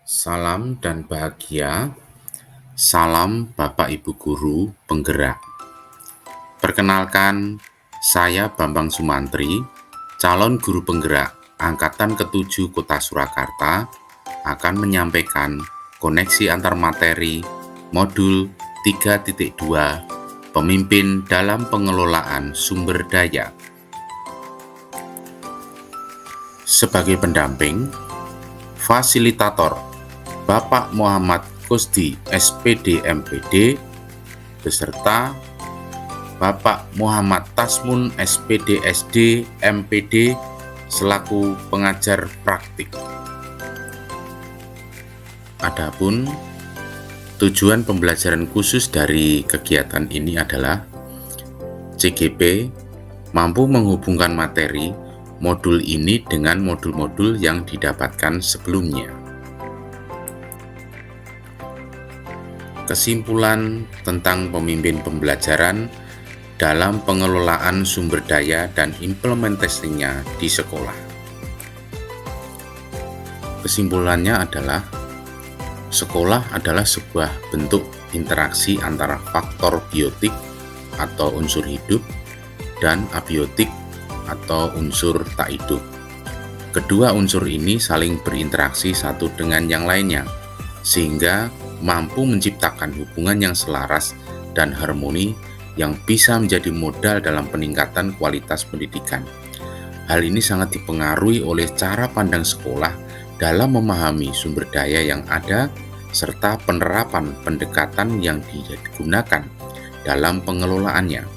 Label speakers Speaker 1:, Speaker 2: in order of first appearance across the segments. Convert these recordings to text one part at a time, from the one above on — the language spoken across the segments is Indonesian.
Speaker 1: Salam dan bahagia, salam Bapak Ibu Guru Penggerak. Perkenalkan, saya Bambang Sumantri, calon guru penggerak Angkatan ke-7 Kota Surakarta, akan menyampaikan koneksi antar materi modul 3.2 Pemimpin dalam Pengelolaan Sumber Daya. Sebagai pendamping, fasilitator Bapak Muhammad Kusdi SPD MPD beserta Bapak Muhammad Tasmun SPD SD MPD selaku pengajar praktik. Adapun tujuan pembelajaran khusus dari kegiatan ini adalah CGP mampu menghubungkan materi modul ini dengan modul-modul yang didapatkan sebelumnya. Kesimpulan tentang pemimpin pembelajaran dalam pengelolaan sumber daya dan implementasinya di sekolah. Kesimpulannya adalah, sekolah adalah sebuah bentuk interaksi antara faktor biotik atau unsur hidup dan abiotik atau unsur tak hidup. Kedua unsur ini saling berinteraksi satu dengan yang lainnya, sehingga mampu menciptakan hubungan yang selaras dan harmoni yang bisa menjadi modal dalam peningkatan kualitas pendidikan. Hal ini sangat dipengaruhi oleh cara pandang sekolah dalam memahami sumber daya yang ada serta penerapan pendekatan yang digunakan dalam pengelolaannya.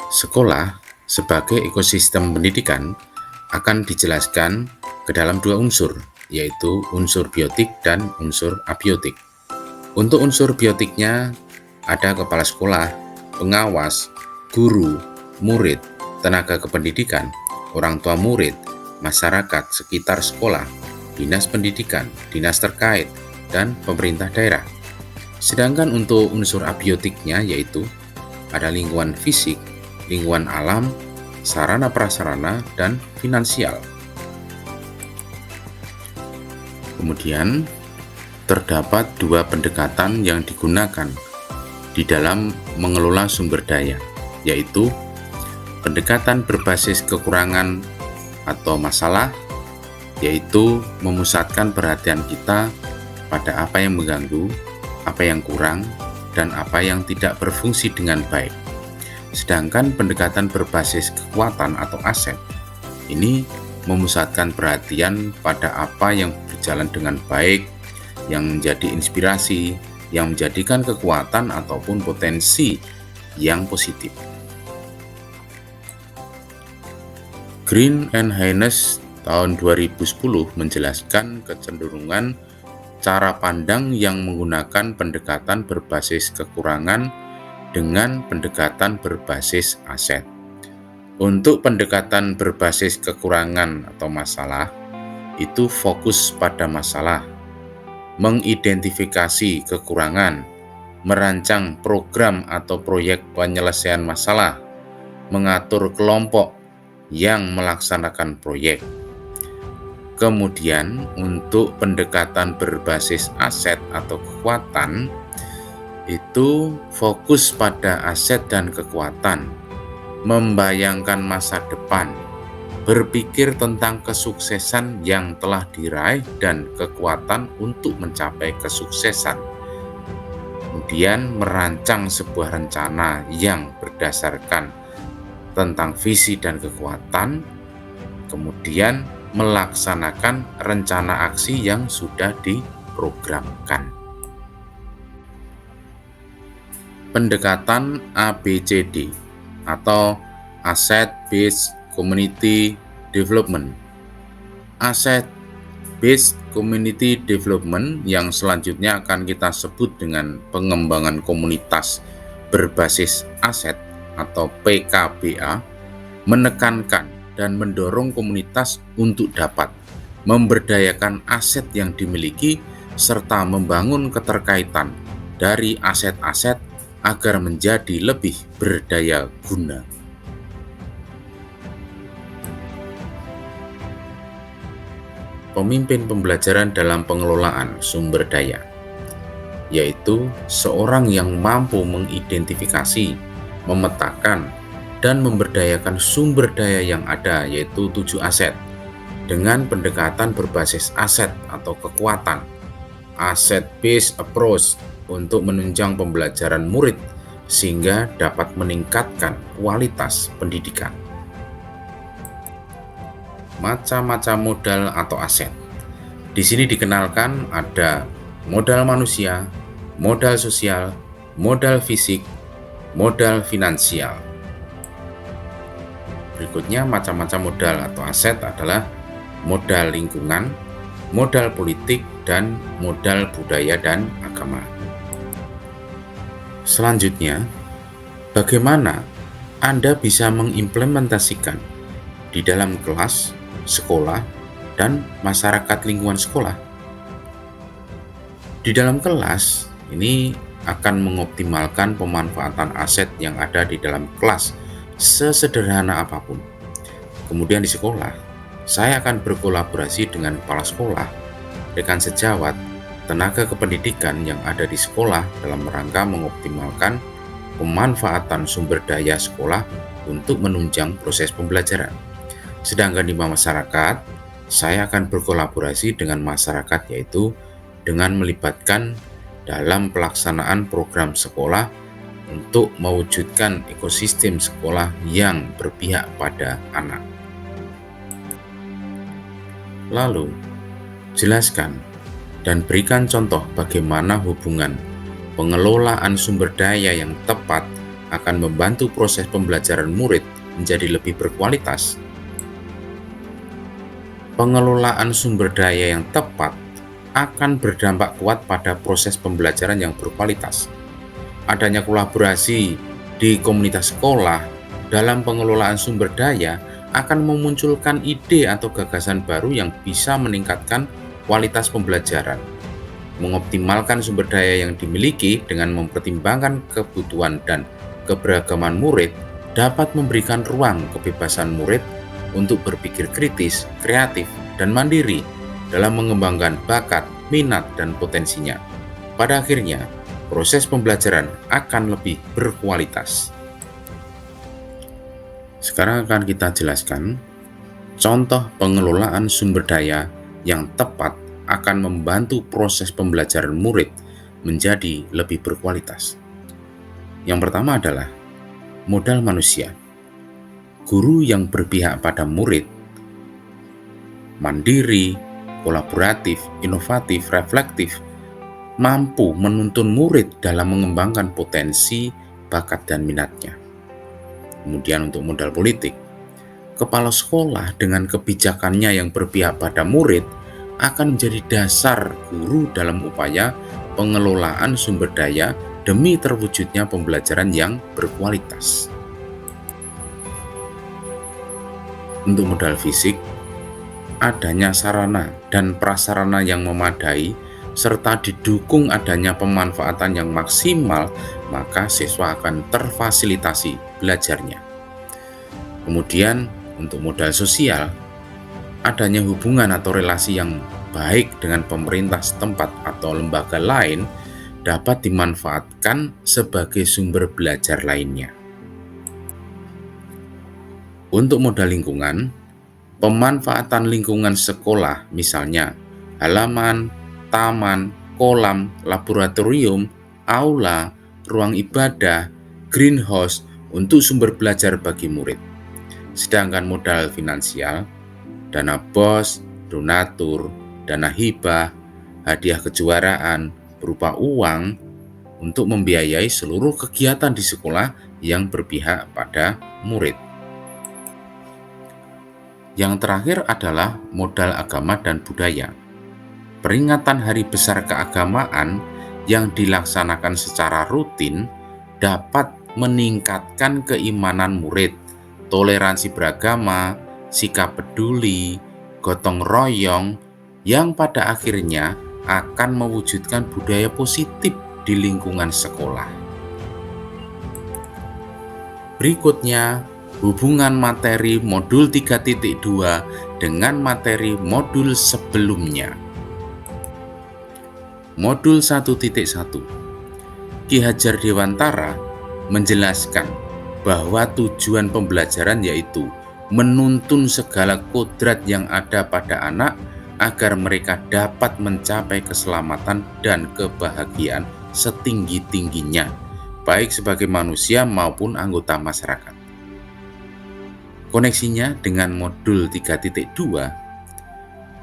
Speaker 1: Sekolah sebagai ekosistem pendidikan akan dijelaskan ke dalam dua unsur, yaitu unsur biotik dan unsur abiotik. Untuk unsur biotiknya ada kepala sekolah, pengawas, guru, murid, tenaga kependidikan, orang tua murid, masyarakat sekitar sekolah, dinas pendidikan, dinas terkait, dan pemerintah daerah. Sedangkan untuk unsur abiotiknya yaitu ada lingkungan fisik, lingkungan alam, sarana prasarana, dan finansial. Kemudian, terdapat dua pendekatan yang digunakan di dalam mengelola sumber daya, yaitu pendekatan berbasis kekurangan atau masalah, yaitu memusatkan perhatian kita pada apa yang mengganggu, apa yang kurang, dan apa yang tidak berfungsi dengan baik. Sedangkan pendekatan berbasis kekuatan atau aset, ini memusatkan perhatian pada apa yang berjalan dengan baik, yang menjadi inspirasi, yang menjadikan kekuatan ataupun potensi yang positif. Green and Haynes tahun 2010 menjelaskan kecenderungan cara pandang yang menggunakan pendekatan berbasis kekurangan dengan pendekatan berbasis aset. Untuk pendekatan berbasis kekurangan atau masalah, itu fokus pada masalah, mengidentifikasi kekurangan, merancang program atau proyek penyelesaian masalah, mengatur kelompok yang melaksanakan proyek. Kemudian, untuk pendekatan berbasis aset atau kekuatan, itu fokus pada aset dan kekuatan, membayangkan masa depan, berpikir tentang kesuksesan yang telah diraih dan kekuatan untuk mencapai kesuksesan. Kemudian merancang sebuah rencana yang berdasarkan tentang visi dan kekuatan, kemudian melaksanakan rencana aksi yang sudah diprogramkan. Pendekatan ABCD atau Asset Based Community Development. Asset Based Community Development yang selanjutnya akan kita sebut dengan pengembangan komunitas berbasis aset atau PKBA, menekankan dan mendorong komunitas untuk dapat memberdayakan aset yang dimiliki serta membangun keterkaitan dari aset-aset agar menjadi lebih berdaya guna. pemimpin pembelajaran dalam pengelolaan sumber daya, yaitu seorang yang mampu mengidentifikasi, memetakan, dan memberdayakan sumber daya yang ada, yaitu 7 aset, dengan pendekatan berbasis aset atau kekuatan, asset-based approach, untuk menunjang pembelajaran murid sehingga dapat meningkatkan kualitas pendidikan. Macam-macam modal atau aset. Di sini dikenalkan ada modal manusia, modal sosial, modal fisik, modal finansial. Berikutnya, macam-macam modal atau aset adalah modal lingkungan, modal politik, dan modal budaya dan agama. Selanjutnya, bagaimana Anda bisa mengimplementasikan di dalam kelas, sekolah, dan masyarakat lingkungan sekolah? Di dalam kelas, ini akan mengoptimalkan pemanfaatan aset yang ada di dalam kelas sesederhana apapun. Kemudian di sekolah, saya akan berkolaborasi dengan kepala sekolah, rekan sejawat, tenaga kependidikan yang ada di sekolah dalam rangka mengoptimalkan pemanfaatan sumber daya sekolah untuk menunjang proses pembelajaran. Sedangkan di masyarakat, saya akan berkolaborasi dengan masyarakat, yaitu dengan melibatkan dalam pelaksanaan program sekolah untuk mewujudkan ekosistem sekolah yang berpihak pada anak. Lalu, jelaskan dan berikan contoh bagaimana hubungan pengelolaan sumber daya yang tepat akan membantu proses pembelajaran murid menjadi lebih berkualitas. Pengelolaan sumber daya yang tepat akan berdampak kuat pada proses pembelajaran yang berkualitas. Adanya kolaborasi di komunitas sekolah dalam pengelolaan sumber daya akan memunculkan ide atau gagasan baru yang bisa meningkatkan kualitas pembelajaran, mengoptimalkan sumber daya yang dimiliki dengan mempertimbangkan kebutuhan dan keberagaman murid, dapat memberikan ruang kebebasan murid untuk berpikir kritis, kreatif, dan mandiri dalam mengembangkan bakat, minat, dan potensinya. Pada akhirnya, proses pembelajaran akan lebih berkualitas. Sekarang akan kita jelaskan contoh pengelolaan sumber daya yang tepat akan membantu proses pembelajaran murid menjadi lebih berkualitas. Yang pertama adalah modal manusia. Guru yang berpihak pada murid, mandiri, kolaboratif, inovatif, reflektif, mampu menuntun murid dalam mengembangkan potensi, bakat, dan minatnya. Kemudian untuk modal politik, kepala sekolah dengan kebijakannya yang berpihak pada murid akan menjadi dasar guru dalam upaya pengelolaan sumber daya demi terwujudnya pembelajaran yang berkualitas. Untuk modal fisik, adanya sarana dan prasarana yang memadai serta didukung adanya pemanfaatan yang maksimal, maka siswa akan terfasilitasi belajarnya. Kemudian untuk modal sosial, adanya hubungan atau relasi yang baik dengan pemerintah setempat atau lembaga lain dapat dimanfaatkan sebagai sumber belajar lainnya. Untuk modal lingkungan, pemanfaatan lingkungan sekolah, misalnya halaman, taman, kolam, laboratorium, aula, ruang ibadah, greenhouse untuk sumber belajar bagi murid. Sedangkan modal finansial, dana BOS, donatur, dana hibah, hadiah kejuaraan berupa uang untuk membiayai seluruh kegiatan di sekolah yang berpihak pada murid. Yang terakhir adalah modal agama dan budaya. Peringatan hari besar keagamaan yang dilaksanakan secara rutin dapat meningkatkan keimanan murid, toleransi beragama, sikap peduli, gotong royong, yang pada akhirnya akan mewujudkan budaya positif di lingkungan sekolah. Berikutnya, hubungan materi modul 3.2 dengan materi modul sebelumnya. Modul 1.1, Ki Hajar Dewantara menjelaskan bahwa tujuan pembelajaran yaitu menuntun segala kodrat yang ada pada anak agar mereka dapat mencapai keselamatan dan kebahagiaan setinggi-tingginya, baik sebagai manusia maupun anggota masyarakat. Koneksinya dengan modul 3.2,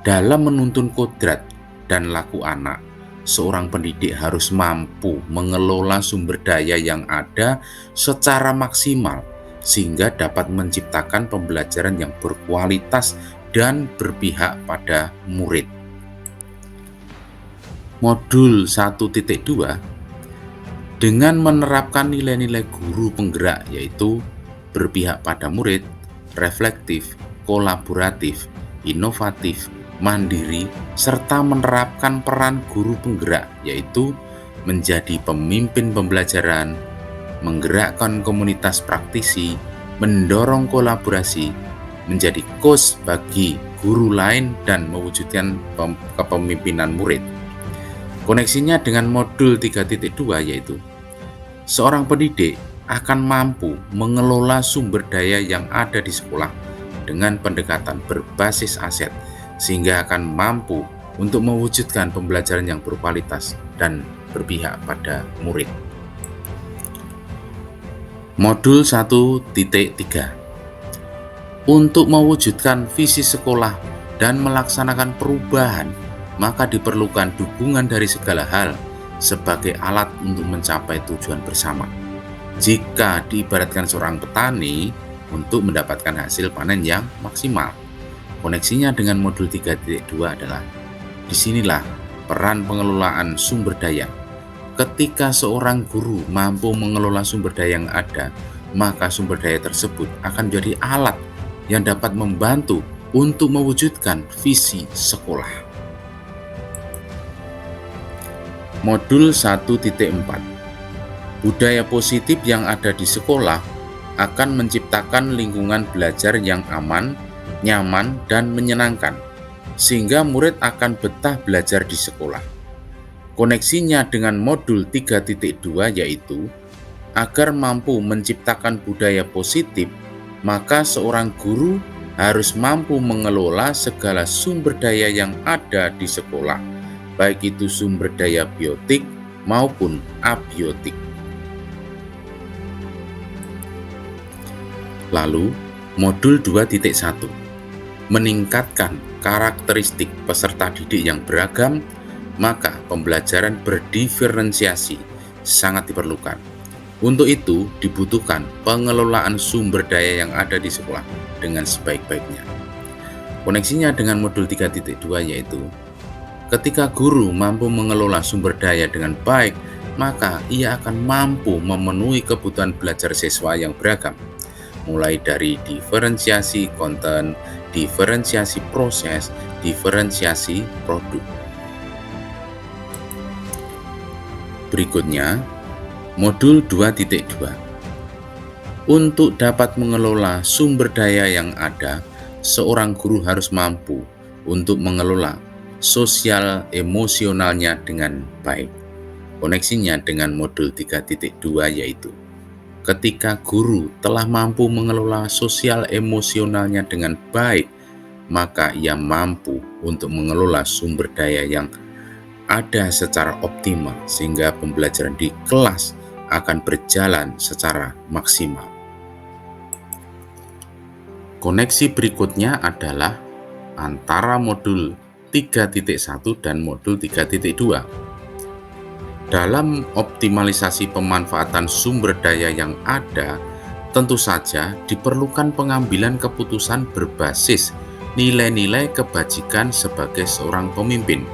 Speaker 1: dalam menuntun kodrat dan laku anak, seorang pendidik harus mampu mengelola sumber daya yang ada secara maksimal sehingga dapat menciptakan pembelajaran yang berkualitas dan berpihak pada murid. Modul 1.2, dengan menerapkan nilai-nilai guru penggerak yaitu berpihak pada murid, reflektif, kolaboratif, inovatif, mandiri, serta menerapkan peran guru penggerak yaitu menjadi pemimpin pembelajaran, menggerakkan komunitas praktisi, mendorong kolaborasi, menjadi coach bagi guru lain dan mewujudkan kepemimpinan murid. Koneksinya dengan modul 3.2 yaitu seorang pendidik akan mampu mengelola sumber daya yang ada di sekolah dengan pendekatan berbasis aset sehingga akan mampu untuk mewujudkan pembelajaran yang berkualitas dan berpihak pada murid. Modul 1.3, untuk mewujudkan visi sekolah dan melaksanakan perubahan, maka diperlukan dukungan dari segala hal sebagai alat untuk mencapai tujuan bersama. Jika diibaratkan seorang petani untuk mendapatkan hasil panen yang maksimal. Koneksinya dengan modul 3.2 adalah disinilah peran pengelolaan sumber daya. Ketika seorang guru mampu mengelola sumber daya yang ada, maka sumber daya tersebut akan menjadi alat yang dapat membantu untuk mewujudkan visi sekolah. Modul 1.4, budaya positif yang ada di sekolah akan menciptakan lingkungan belajar yang aman, nyaman, dan menyenangkan, sehingga murid akan betah belajar di sekolah. Koneksinya dengan modul 3.2 yaitu agar mampu menciptakan budaya positif, maka seorang guru harus mampu mengelola segala sumber daya yang ada di sekolah, baik itu sumber daya biotik maupun abiotik. Lalu, modul 2.1, meningkatkan karakteristik peserta didik yang beragam, maka pembelajaran berdiferensiasi sangat diperlukan. Untuk itu, dibutuhkan pengelolaan sumber daya yang ada di sekolah dengan sebaik-baiknya. Koneksinya dengan modul 3.2 yaitu, ketika guru mampu mengelola sumber daya dengan baik, maka ia akan mampu memenuhi kebutuhan belajar siswa yang beragam, mulai dari diferensiasi konten, diferensiasi proses, diferensiasi produk. Berikutnya, modul 2.2. Untuk dapat mengelola sumber daya yang ada, seorang guru harus mampu untuk mengelola sosial emosionalnya dengan baik. Koneksinya dengan modul 3.2 yaitu, ketika guru telah mampu mengelola sosial emosionalnya dengan baik, maka ia mampu untuk mengelola sumber daya yang ada secara optimal sehingga pembelajaran di kelas akan berjalan secara maksimal. Koneksi berikutnya adalah antara modul 3.1 dan modul 3.2. Dalam optimalisasi pemanfaatan sumber daya yang ada, tentu saja diperlukan pengambilan keputusan berbasis nilai-nilai kebajikan sebagai seorang pemimpin,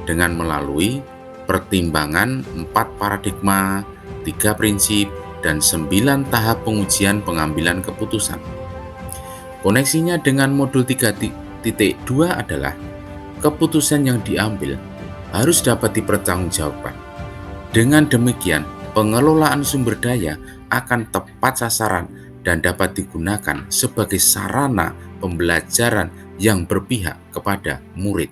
Speaker 1: dengan melalui pertimbangan 4 paradigma, 3 prinsip, dan 9 tahap pengujian pengambilan keputusan. Koneksinya dengan modul 3.2 adalah keputusan yang diambil harus dapat dipertanggungjawabkan. Dengan demikian, pengelolaan sumber daya akan tepat sasaran dan dapat digunakan sebagai sarana pembelajaran yang berpihak kepada murid.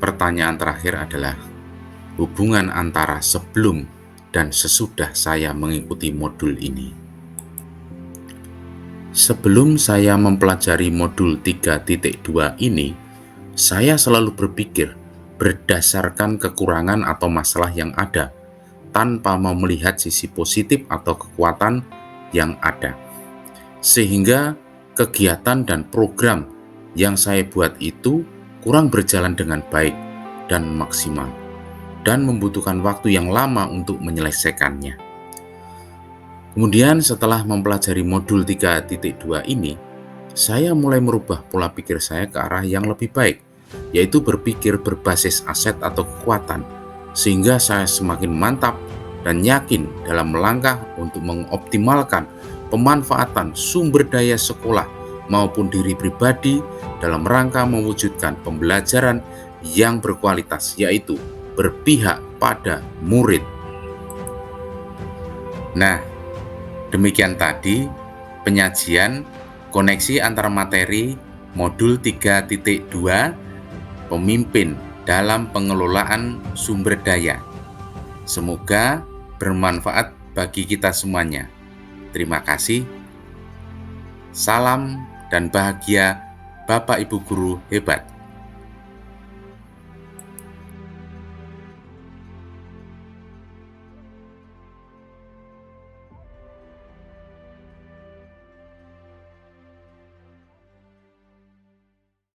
Speaker 1: Pertanyaan terakhir adalah hubungan antara sebelum dan sesudah saya mengikuti modul ini. Sebelum saya mempelajari modul 3.2 ini, saya selalu berpikir berdasarkan kekurangan atau masalah yang ada, tanpa mau melihat sisi positif atau kekuatan yang ada. Sehingga kegiatan dan program yang saya buat itu kurang berjalan dengan baik dan maksimal, dan membutuhkan waktu yang lama untuk menyelesaikannya. Kemudian setelah mempelajari modul 3.2 ini, saya mulai merubah pola pikir saya ke arah yang lebih baik, yaitu berpikir berbasis aset atau kekuatan, sehingga saya semakin mantap dan yakin dalam melangkah untuk mengoptimalkan pemanfaatan sumber daya sekolah maupun diri pribadi dalam rangka mewujudkan pembelajaran yang berkualitas, yaitu berpihak pada murid. Nah, demikian tadi penyajian koneksi antara materi modul 3.2 pemimpin dalam pengelolaan sumber daya. Semoga bermanfaat bagi kita semuanya. Terima kasih. Salam dan bahagia Bapak Ibu guru hebat.